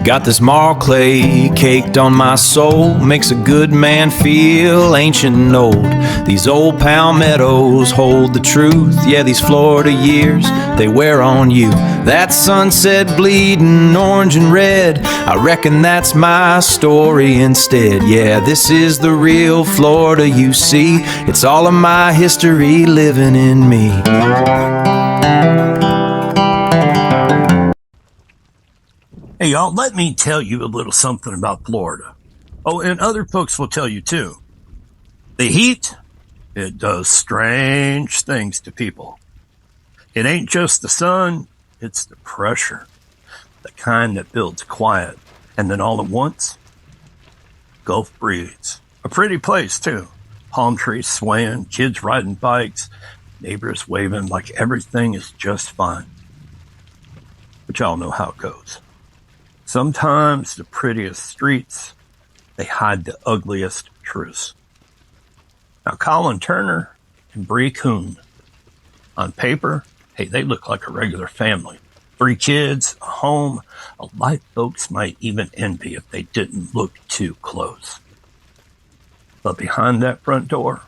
Got this marl clay caked on my soul, makes a good man feel ancient and old. These old palmettos hold the truth, yeah, these Florida years, they wear on you. That sunset bleeding orange and red, I reckon that's my story instead. Yeah, this is the real Florida you see, it's all of my history living in me. Hey, y'all, let me tell you a little something about Florida. Oh, and other folks will tell you, too. The heat, it does strange things to people. It ain't just the sun, it's the pressure. The kind that builds quiet. And then all at once, Gulf breeze. A pretty place, too. Palm trees swaying, kids riding bikes, neighbors waving like everything is just fine. But y'all know how it goes. Sometimes the prettiest streets, they hide the ugliest truths. Now, Collin Turner and Bree Kuhn, on paper, hey, they look like a regular family. 3 kids, a home, a life folks might even envy if they didn't look too close. But behind that front door,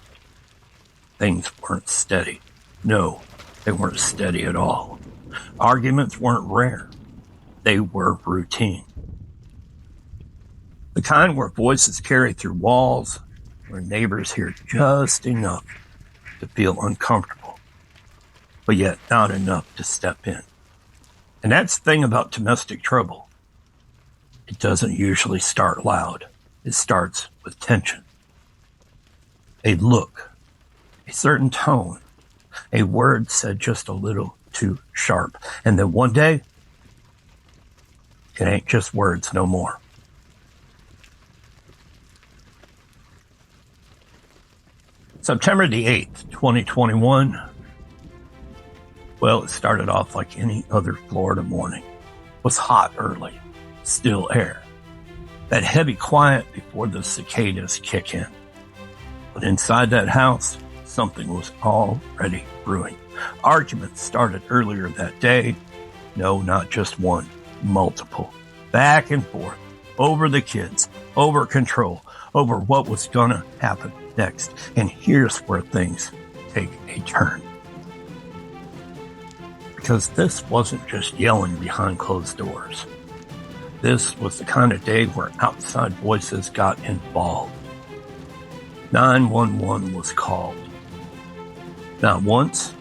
things weren't steady. No, they weren't steady at all. Arguments weren't rare. They were routine. The kind where voices carry through walls, where neighbors hear just enough to feel uncomfortable, but yet not enough to step in. And that's the thing about domestic trouble. It doesn't usually start loud. It starts with tension. A look, a certain tone, a word said just a little too sharp. And then one day, it ain't just words no more. September the 8th, 2021. Well, it started off like any other Florida morning. It was hot early, still air. That heavy quiet before the cicadas kick in. But inside that house, something was already brewing. Arguments started earlier that day. No, not just one. Multiple, back and forth, over the kids, over control, over what was gonna happen next. And here's where things take a turn. Because this wasn't just yelling behind closed doors. This was the kind of day where outside voices got involved. 911 was called. Not once,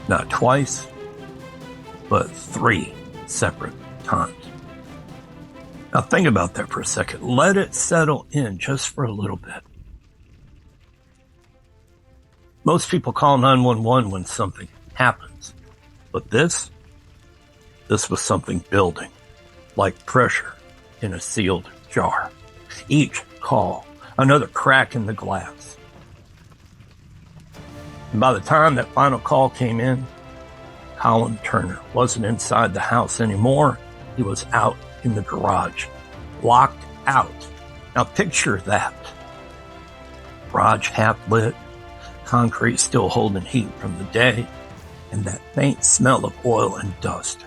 not twice, but 3 separate times. Now think about that for a second. Let it settle in just for a little bit. Most people call 911 when something happens. But this was something building, like pressure in a sealed jar. Each call, another crack in the glass. And by the time that final call came in, Collin Turner wasn't inside the house anymore. He was out in the garage, locked out. Now picture that. Garage half lit, concrete still holding heat from the day, and that faint smell of oil and dust.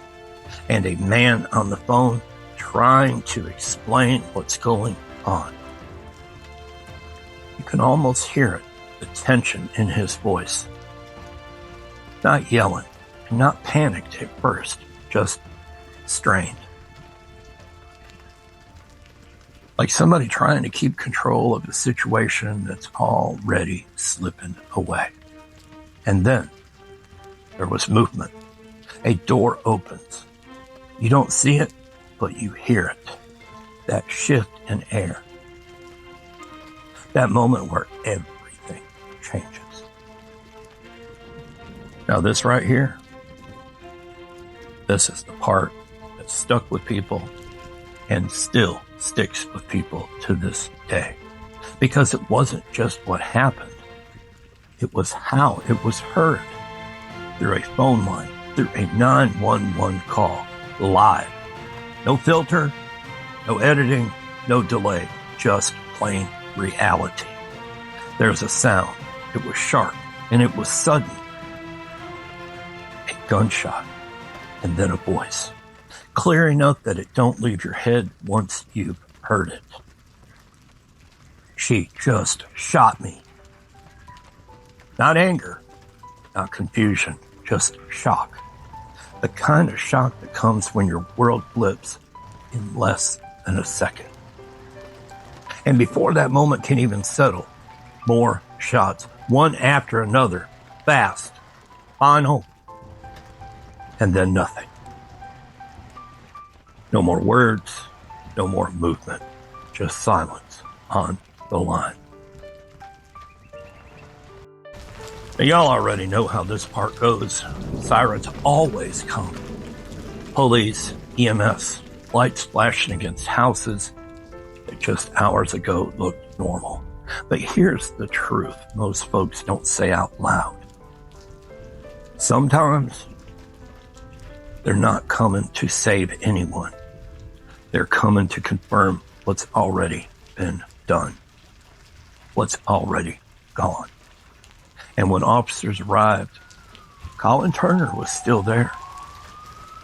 And a man on the phone trying to explain what's going on. You can almost hear it, the tension in his voice. Not yelling. Not panicked at first, just strained. Like somebody trying to keep control of a situation that's already slipping away. And then there was movement. A door opens. You don't see it, but you hear it. That shift in air. That moment where everything changes. Now this right here, this is the part that stuck with people and still sticks with people to this day. Because it wasn't just what happened. It was how it was heard. Through a phone line, through a 911 call, live. No filter, no editing, no delay, just plain reality. There's a sound. It was sharp and it was sudden. A gunshot. And then a voice. clear enough that it don't leave your head once you've heard it. She just shot me. Not anger, not confusion, just shock. The kind of shock that comes when your world flips in less than a second. And before that moment can even settle, more shots, one after another, fast, final, and then nothing. No more words, no more movement, just silence on the line. Now, y'all already know how this part goes. Sirens always come. Police, EMS, lights flashing against houses that just hours ago looked normal. But here's the truth most folks don't say out loud. Sometimes they're not coming to save anyone. They're coming to confirm what's already been done, what's already gone. And when officers arrived, Collin Turner was still there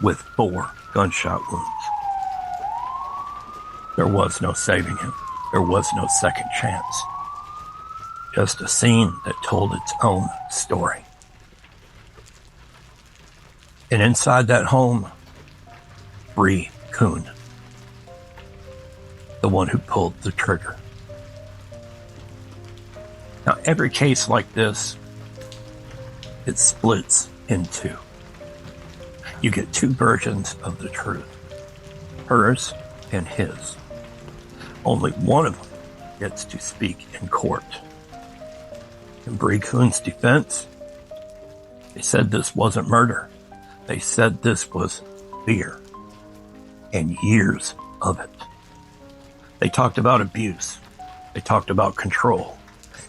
with 4 gunshot wounds. There was no saving him. There was no second chance. Just a scene that told its own story. And inside that home, Bree Kuhn, the one who pulled the trigger. Now, every case like this, it splits in 2. You get 2 versions of the truth, hers and his. Only one of them gets to speak in court. In Bree Kuhn's defense, they said this wasn't murder. They said this was fear and years of it. They talked about abuse. They talked about control.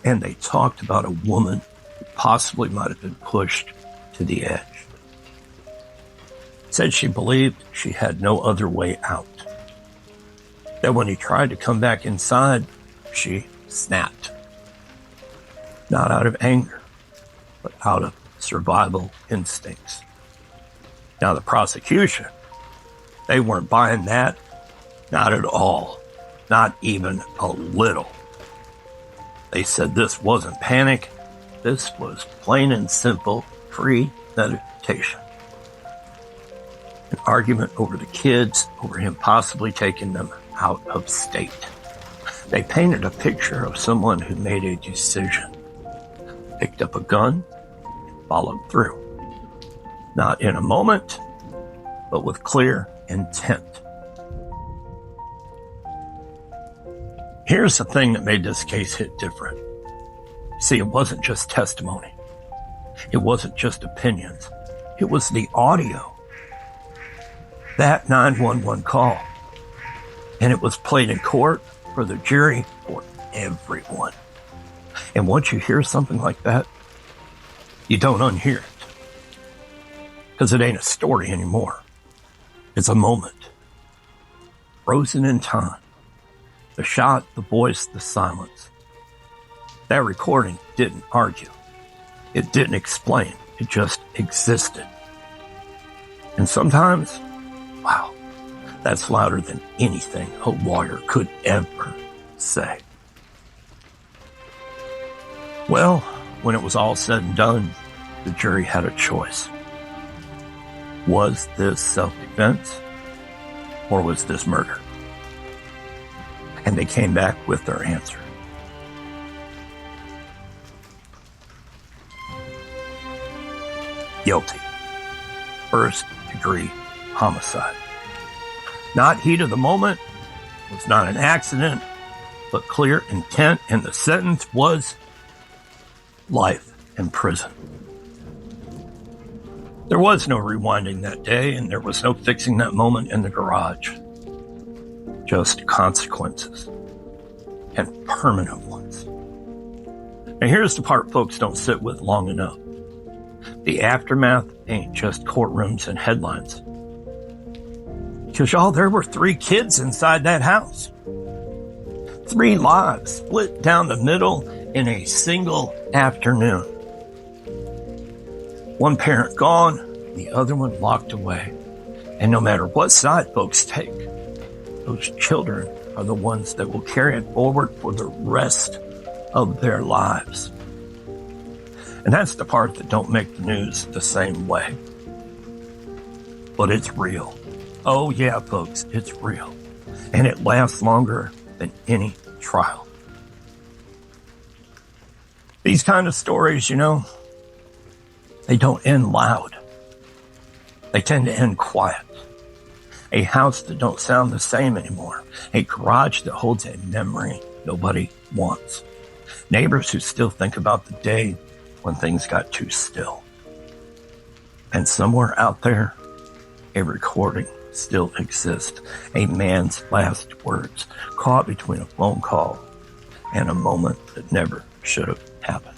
And they talked about a woman who possibly might have been pushed to the edge. Said she believed she had no other way out. That when he tried to come back inside, she snapped. Not out of anger, but out of survival instincts. Now the prosecution, they weren't buying that. Not at all. Not even a little. They said this wasn't panic. This was plain and simple premeditation. An argument over the kids, over him possibly taking them out of state. They painted a picture of someone who made a decision, picked up a gun, and followed through. Not in a moment, but with clear intent. Here's the thing that made this case hit different. See, it wasn't just testimony. It wasn't just opinions. It was the audio. That 911 call. And it was played in court for the jury, for everyone. And once you hear something like that, you don't unhear it. Because it ain't a story anymore. It's a moment. Frozen in time. The shot, the voice, the silence. That recording didn't argue. It didn't explain. It just existed. And sometimes, wow, that's louder than anything a lawyer could ever say. Well, when it was all said and done, the jury had a choice. Was this self-defense or was this murder? And they came back with their answer. Guilty. First degree homicide. Not heat of the moment, was not an accident, but clear intent, and the sentence was life in prison. There was no rewinding that day, and there was no fixing that moment in the garage. Just consequences, and permanent ones. And here's the part folks don't sit with long enough. The aftermath ain't just courtrooms and headlines. Because y'all, there were 3 kids inside that house. 3 lives split down the middle in a single afternoon. One parent gone, the other one locked away. And no matter what side folks take, those children are the ones that will carry it forward for the rest of their lives. And that's the part that don't make the news the same way. But it's real. Oh yeah, folks, it's real. And it lasts longer than any trial. These kind of stories, they don't end loud. They tend to end quiet. A house that don't sound the same anymore. A garage that holds a memory nobody wants. Neighbors who still think about the day when things got too still. And somewhere out there, a recording still exists. A man's last words caught between a phone call and a moment that never should have happened.